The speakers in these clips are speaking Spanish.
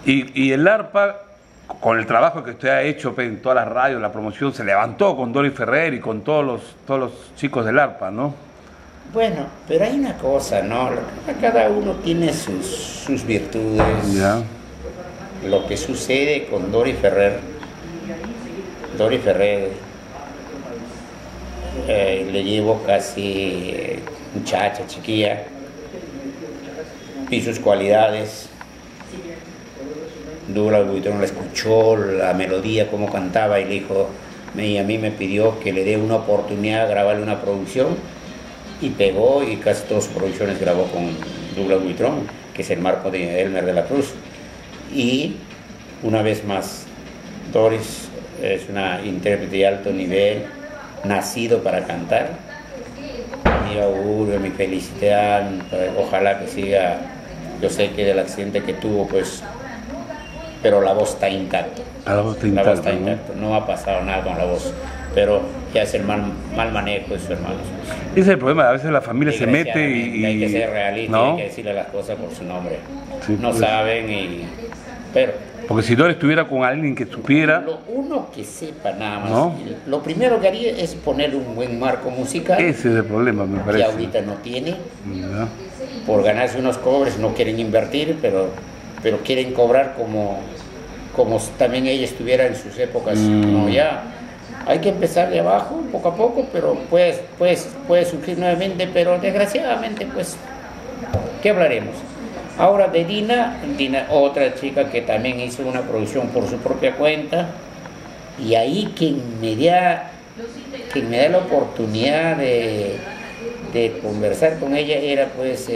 Y el arpa, con el trabajo que usted ha hecho en todas las radios, la promoción, se levantó con Doris Ferrer y con todos los chicos del arpa, ¿no? Bueno, pero hay una cosa, ¿no? Cada uno tiene sus virtudes. Ya. Lo que sucede con Doris Ferrer, le llevo casi muchacha, chiquilla, y sus cualidades. Douglas Buitrón la escuchó, la melodía, cómo cantaba, y le dijo, y a mí me pidió que le dé una oportunidad a grabarle una producción, y pegó, y casi todas sus producciones grabó con Douglas Buitrón, que es el marco de Elmer de la Cruz. Y una vez más, Doris es una intérprete de alto nivel, nacido para cantar. Mi augurio, mi felicidad, ojalá que siga. Yo sé que del accidente que tuvo, pues, pero la voz está intacta. La voz está intacta, ¿no? No ha pasado nada con la voz, pero ya es el mal manejo de sus hermanos. Ese es el problema, a veces la familia se mete y... Hay que ser realista, ¿no? Hay que decirle las cosas por su nombre. Sí, no pues, saben, pero... Porque si Doris estuviera con alguien que supiera... Uno que sepa nada más. ¿No? Lo primero que haría es ponerle un buen marco musical. Ese es el problema, me parece. Que ahorita no tiene. ¿No? Por ganarse unos cobres no quieren invertir, pero quieren cobrar como también ella estuviera en sus épocas. No, ya hay que empezar de abajo, poco a poco, pero puede surgir nuevamente, pero desgraciadamente, pues, ¿qué hablaremos? Ahora de Dina, otra chica que también hizo una producción por su propia cuenta, y ahí quien me da la oportunidad de conversar con ella era pues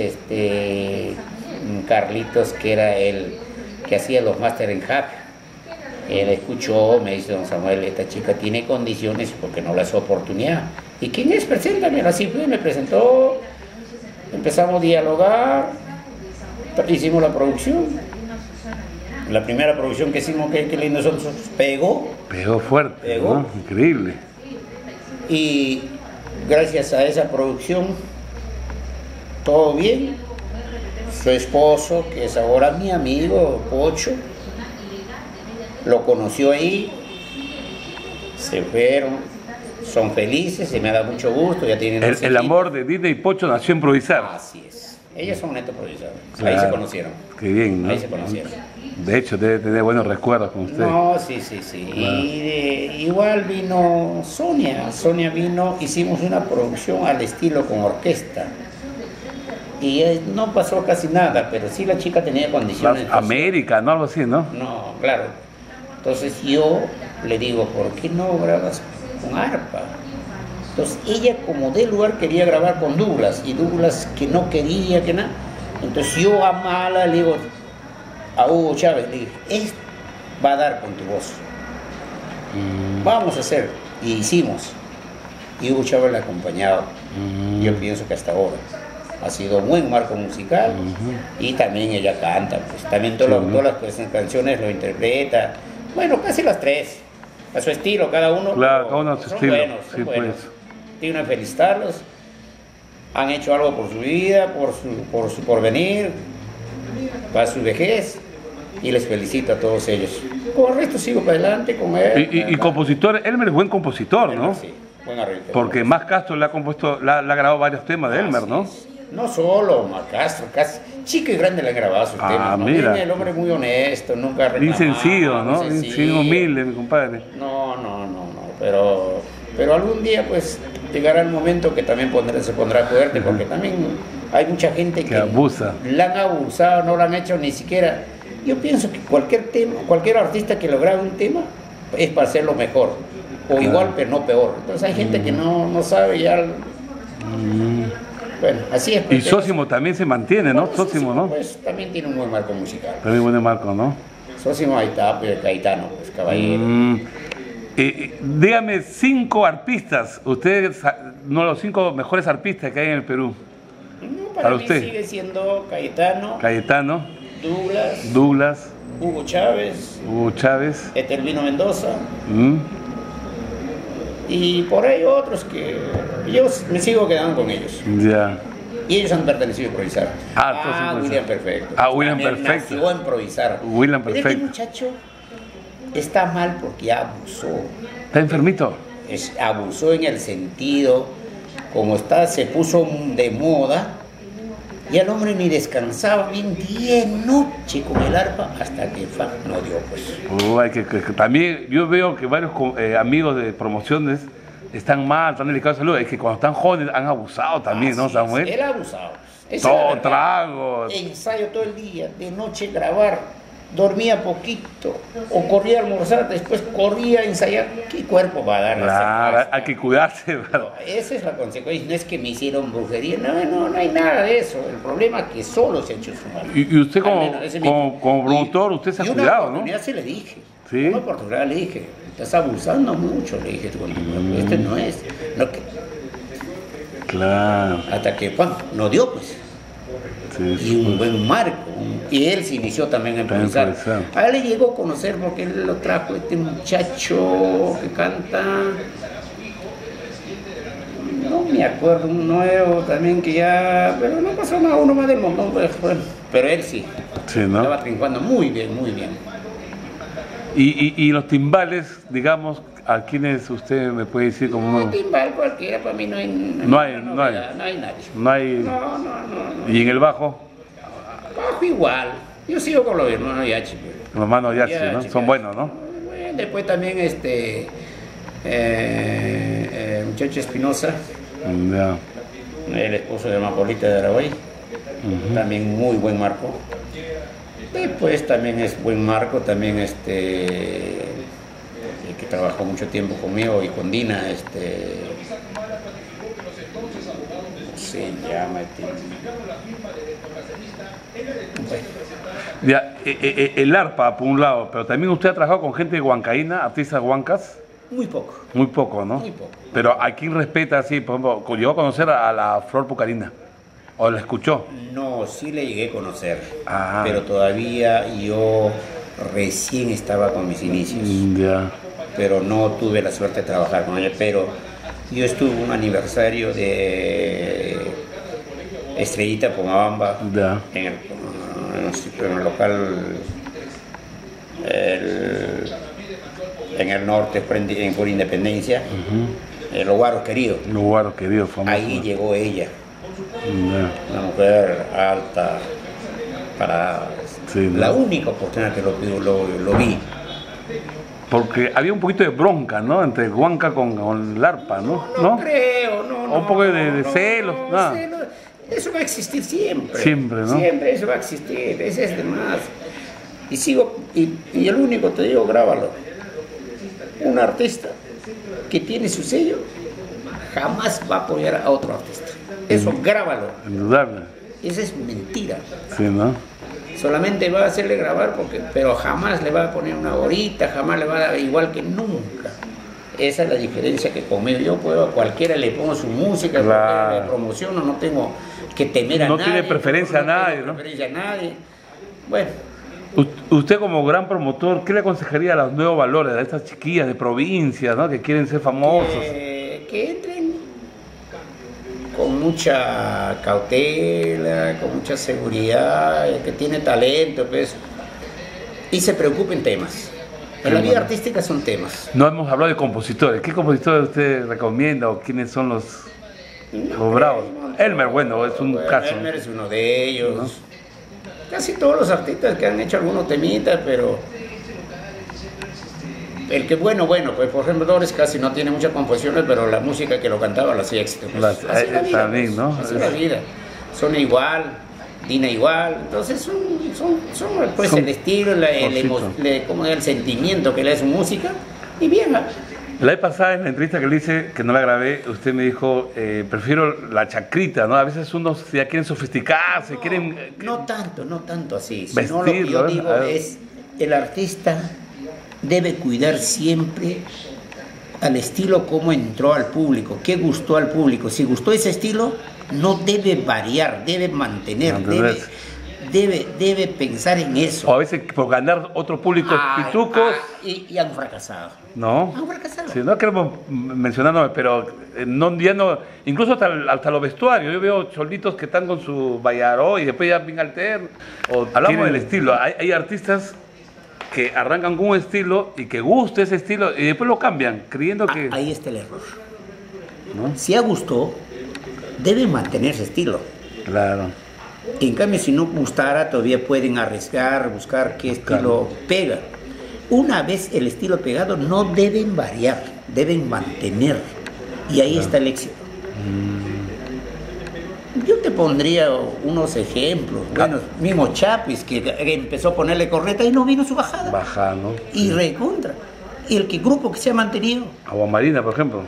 Carlitos, que era el que hacía los máster en Happy. Él escuchó, me dice, don Samuel, esta chica tiene condiciones porque no le hace oportunidad. ¿Y quién es? Preséntame. Así fue, me presentó, empezamos a dialogar, hicimos la producción. La primera producción que hicimos, que lindo, nosotros pegó. Pegó fuerte, pegó, ¿no? Increíble. Y gracias a esa producción, todo bien. Su esposo, que es ahora mi amigo, Pocho, lo conoció ahí, se fueron, son felices, se me da mucho gusto, ya tienen... El amor de Dina y Pocho nació en improvisar. Así es, ellos son netos improvisadores, claro. Ahí se conocieron. Qué bien, ¿no? Ahí se conocieron. De hecho, debe tener buenos recuerdos con usted. No, sí. Claro. Y igual vino Sonia vino, hicimos una producción al estilo con orquesta. Y no pasó casi nada, pero sí la chica tenía condiciones. América, ¿no? Algo así, ¿no? No, claro. Entonces yo le digo, ¿por qué no grabas con arpa? Entonces ella, como de lugar, quería grabar con Douglas, y Douglas que no quería, que nada. Entonces yo a mala le digo a Hugo Chávez, le dije, va a dar con tu voz. Vamos a hacer. Y hicimos. Y Hugo Chávez la ha acompañado. Yo pienso que hasta ahora ha sido un buen marco musical. Y también ella canta, pues también todas las canciones lo interpreta. Bueno, casi las tres, a su estilo, cada uno. Claro, cada uno a su estilo. Son buenos. Tienen que felicitarlos. Han hecho algo por su vida, por su porvenir, para su vejez. Y les felicito a todos ellos. Con el resto sigo para adelante con él. Y compositor, Elmer es buen compositor, ¿no? Sí, buen arreglo. Porque Más Castro le ha compuesto, le ha grabado varios temas de Elmer, ¿no? Es. No solo Más Castro, casi chico y grande le han grabado sus temas, ¿no? Mira. El hombre muy honesto, nunca reclamado. Bien sencillo, ¿no? Bien humilde, mi compadre. No, pero algún día pues llegará el momento que también se pondrá fuerte, porque también hay mucha gente que abusa. La han abusado, no lo han hecho ni siquiera. Yo pienso que cualquier artista que lo grabe un tema es para hacerlo mejor, o igual pero no peor. Entonces hay gente que no sabe ya. Bueno, así es. Y Sósimo también se mantiene, ¿no? Sósimo, ¿no? Pues también tiene un buen marco musical. También buen marco, ¿no? Sósimo, ahí está, Caetano, pues caballero. Dígame 5 arpistas, ustedes, no, los 5 mejores arpistas que hay en el Perú. No, para mí usted sigue siendo Caetano, Douglas, Hugo Chávez, Etelvino Mendoza. Y por ahí otros que yo me sigo quedando con ellos. Ya. Y ellos han pertenecido a Improvisar. Entonces, William Perfecto. William También Perfecto. nació a Improvisar. William Pero Perfecto. este muchacho está mal porque abusó. ¿Está enfermito? Abusó en el sentido, como se puso de moda, y el hombre ni descansaba bien día y noche con el arpa hasta que no dio pues. También yo veo que varios amigos de promociones están mal, están delicados de salud. Es que cuando están jóvenes han abusado también, ¿no, Samuel? Él ha abusado. Todo tragos. Ensayo todo el día, de noche grabar. Dormía poquito, o corría a almorzar, después corría a ensayar. ¿Qué cuerpo va a dar? Claro, hay que cuidarse. No, esa es la consecuencia. No es que me hicieron brujería, no hay nada de eso. El problema es que solo se ha hecho su mal. Y usted como promotor, usted se ha cuidado, ¿no? Una oportunidad se le dije. ¿Sí? Una oportunidad le dije, estás abusando mucho, le dije, con tu cuerpo. Este no es. Claro. Hasta que, no dio, pues. Sí, y un buen marco. Y él se inició también a improvisar. A él le llegó a conocer porque él lo trajo este muchacho que canta, no me acuerdo, un nuevo también que ya, pero no pasó nada, uno más del montón, pues, bueno, pero él sí, ¿no? Estaba triunfando muy bien, muy bien. Y los timbales, digamos, ¿a quiénes usted me puede decir como Un timbal cualquiera, para mí no hay nadie. No hay. No. ¿Y en el bajo? Bajo igual. Yo sigo con los hermanos Yachi. Pues. Los hermanos Yachi, ¿no? Son buenos, ¿no? Bueno, después también muchacho Espinosa, el esposo de Mapolita de Araguay, también muy buen marco. Después también es buen marco, también el que trabajó mucho tiempo conmigo y con Dina, ¿cómo se llama? Bueno. Ya, el arpa, por un lado, pero también usted ha trabajado con gente de Huancaína, artistas huancas. Muy poco. Muy poco, ¿no? Muy poco. Pero ¿a quién respeta así? Por ejemplo, ¿llegó a conocer a la Flor Pucarina? ¿O la escuchó? No, sí le llegué a conocer, pero todavía yo recién estaba con mis inicios. Ya. Pero no tuve la suerte de trabajar con ella, pero yo estuve en un aniversario de Estrellita Pomabamba, en el local en el norte, por Independencia, el Guaro Querido. El Guaro Querido, famoso. Ahí llegó ella, una mujer alta, parada. Sí, la única oportunidad que lo vi. Porque había un poquito de bronca, ¿no? Entre Huanca con el arpa, ¿no? No creo, no. Un poco de celos, nada. Celos. Eso va a existir siempre. Siempre, ¿no? Siempre eso va a existir, ese es de más. Y el único, te digo, grábalo. Un artista que tiene su sello jamás va a apoyar a otro artista. Eso grábalo. Indudable. Esa es mentira. Sí, ¿no? Solamente va a hacerle grabar, pero jamás le va a poner una horita, jamás le va a dar igual que nunca. Esa es la diferencia que conmigo. Yo puedo a cualquiera le pongo su música, le promociono, no tengo que temer a nadie. No tiene preferencia a nadie, ¿no? Preferencia a nadie. Bueno. Usted como gran promotor, ¿qué le aconsejaría a los nuevos valores, a estas chiquillas de provincia, ¿no? Que quieren ser famosos? Que entren con mucha cautela, con mucha seguridad, que tiene talento, pues, y se preocupen temas. En la vida artística son temas. No hemos hablado de compositores. ¿Qué compositores usted recomienda o quiénes son los bravos? Elmer, bueno, es un caso. Elmer es uno de ellos. ¿No? Casi todos los artistas que han hecho algunos temitas, pero el que bueno, pues por ejemplo Doris casi no tiene muchas composiciones, pero la música que lo cantaba la hacía éxito. Pues, así la vida, también, ¿no? Así la vida. Son igual, Dina igual, entonces son pues el estilo, el sentimiento que le da su música, y bien. La vez pasada en la entrevista que le hice, que no la grabé, usted me dijo, prefiero la chacrita, ¿no? A veces unos ya quieren sofisticarse, quieren... No tanto así, vestirlo, sino lo que yo digo es, el artista debe cuidar siempre al estilo cómo entró al público, qué gustó al público. Si gustó ese estilo, no debe variar, debe mantener, debe pensar en eso. O a veces por ganar otros públicos pitucos. Y han fracasado. ¿No? Han fracasado. Sí, no queremos mencionar nombres, pero ya no, incluso hasta los vestuarios. Yo veo cholitos que están con su Vallaró y después ya bien alter. Hablamos del estilo. Hay artistas que arrancan con un estilo y que gusta ese estilo y después lo cambian, creyendo que... Ahí está el error. ¿No? Si a gusto, debe mantener ese estilo. Claro. En cambio, si no gustara, todavía pueden arriesgar, buscar qué estilo pega. Una vez el estilo pegado, no deben variar, deben mantener. Y ahí está el éxito. Yo te pondría unos ejemplos. Bueno, mismo Chapis, que empezó a ponerle corneta y no vino su bajada. Baja, ¿no? Y recontra. Y el grupo que se ha mantenido. Agua Marina, por ejemplo.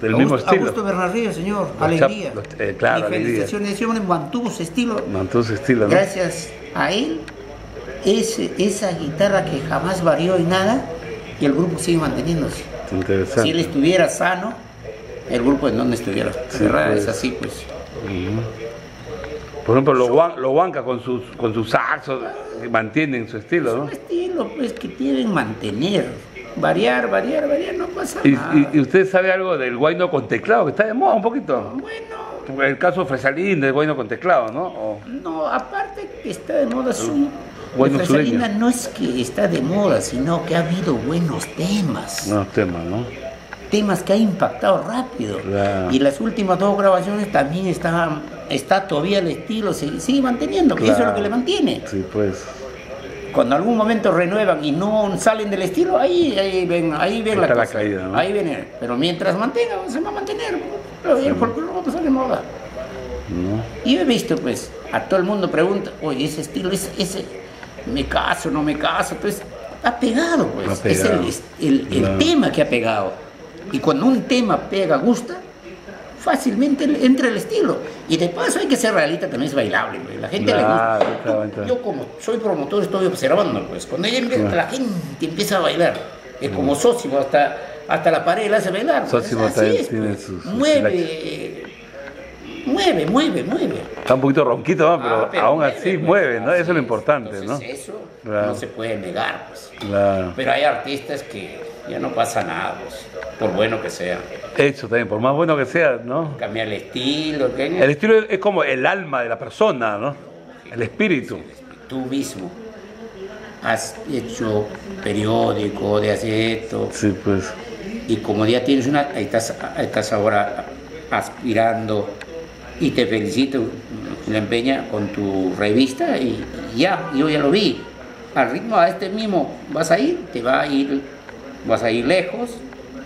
Del mismo estilo. Augusto Bernardino, señor. Alegría. Claro, y felicitaciones, ese hombre mantuvo su estilo. Mantuvo su estilo, ¿no? Gracias a él, esa guitarra que jamás varió en nada, y el grupo sigue manteniéndose. Interesante. Si él estuviera sano, el grupo en donde estuviera. Sí, Pues. Es así, pues. Por ejemplo, los Huanca con sus saxos mantienen su estilo, ¿no? Es un estilo, pues, que deben mantener. Variar, no pasa nada. ¿Y usted sabe algo del guayno con teclado, que está de moda un poquito? Bueno. El caso Fresalín del guayno con teclado, ¿no? No, aparte que está de moda, Guayno Fresalina sureño. no es que está de moda, sino que ha habido buenos temas. Buenos temas, ¿no? Temas que ha impactado rápido. Claro. Y las últimas 2 grabaciones también está todavía el estilo, sigue manteniendo, que Claro. eso es lo que le mantiene. Sí, pues. Cuando algún momento renuevan y no salen del estilo, ahí ven la Está la cosa. caída, ¿no? Ahí viene. Pero mientras mantengan, se va a mantener. Pero el folclore no va a pasar de moda. ¿No? Y yo he visto, pues, a todo el mundo pregunta, oye, ese estilo, ese me caso, no me caso, pues, ha pegado, pues. Ha pegado. Es el Claro. tema que ha pegado. Y cuando un tema pega, gusta, fácilmente entra el estilo. Y de paso hay que ser realista, también es bailable, pues. La gente Claro, le gusta. claro. Yo como soy promotor estoy observando, pues. Cuando la gente empieza a bailar, es como Sósimo, hasta la pared la hace bailar. Pues. Sósimo Así también es, tiene pues. sus Mueve. Está un poquito ronquito, ¿no? Pero aún así mueve, ¿no? Eso es lo importante, Entonces, ¿no? eso Claro. no se puede negar, pues. Claro. Pero hay artistas que ya no pasa nada, pues, por bueno que sea. Eso también, por más bueno que sea, ¿no? Cambiar el estilo, ¿qué? El estilo es como el alma de la persona, ¿no? El espíritu. Tú mismo has hecho periódico de hacer esto, Sí, pues. y como ya tienes estás ahora aspirando, y te felicito, la empeña con tu revista, y ya, yo ya lo vi. Al ritmo a este mismo vas a ir, vas a ir lejos.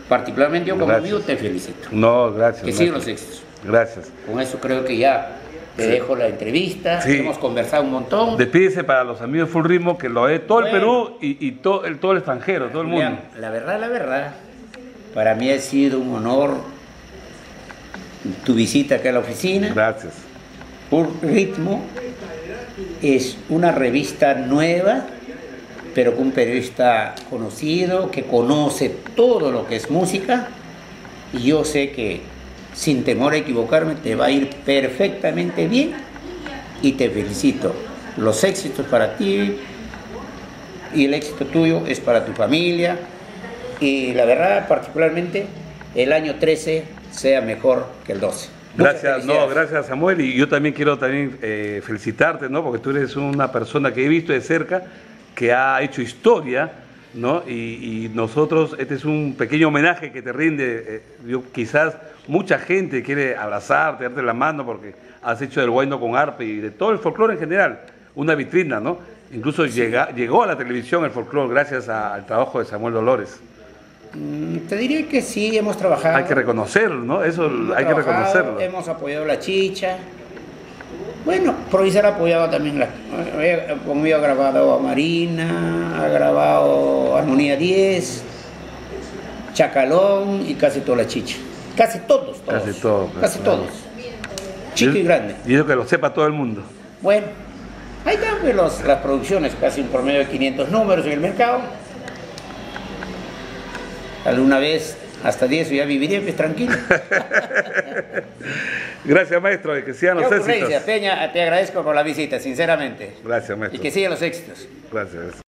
Particularmente yo como Gracias. amigo te felicito. No, gracias. Que sigan los éxitos. Gracias. Con eso creo que ya te dejo la entrevista. Sí. Hemos conversado un montón. Despídese para los amigos de Full Ritmo, que lo ve todo el Bueno. Perú y todo el extranjero, todo el mundo. Julián, la verdad, para mí ha sido un honor tu visita acá a la oficina. Gracias. Full Ritmo es una revista nueva, pero con un periodista conocido, que conoce todo lo que es música, y yo sé que, sin temor a equivocarme, te va a ir perfectamente bien, y te felicito. Los éxitos para ti, y el éxito tuyo es para tu familia, y la verdad, particularmente, el año 13 sea mejor que el 12. Muchas Gracias, felicidades. gracias Samuel, y yo también quiero felicitarte, ¿no? Porque tú eres una persona que he visto de cerca, que ha hecho historia, ¿no? Y nosotros, este es un pequeño homenaje que te rinde. Quizás mucha gente quiere abrazarte, darte la mano, porque has hecho del guayno con arpa y de todo el folclore en general una vitrina, ¿no? Incluso llegó a la televisión el folclore gracias al trabajo de Samuel Dolores. Te diría que sí, hemos trabajado. Hay que reconocerlo, ¿no? Eso hay que reconocerlo. Hemos apoyado la chicha. Bueno, Provisar ha apoyado también conmigo ha grabado a Marina, ha grabado Armonía 10, Chacalón y casi toda la chicha. Casi todos. Casi todos. Casi Claro. todos. Chico y grande. Y eso que lo sepa todo el mundo. Bueno, ahí están pues, las producciones, casi un promedio de 500 números en el mercado. Alguna vez Hasta 10 ya viviría pues, tranquilo. Gracias, maestro, y que sigan los Qué éxitos. ocurrencia, Peña, te agradezco por la visita, sinceramente. Gracias, maestro. Y que sigan los éxitos. Gracias.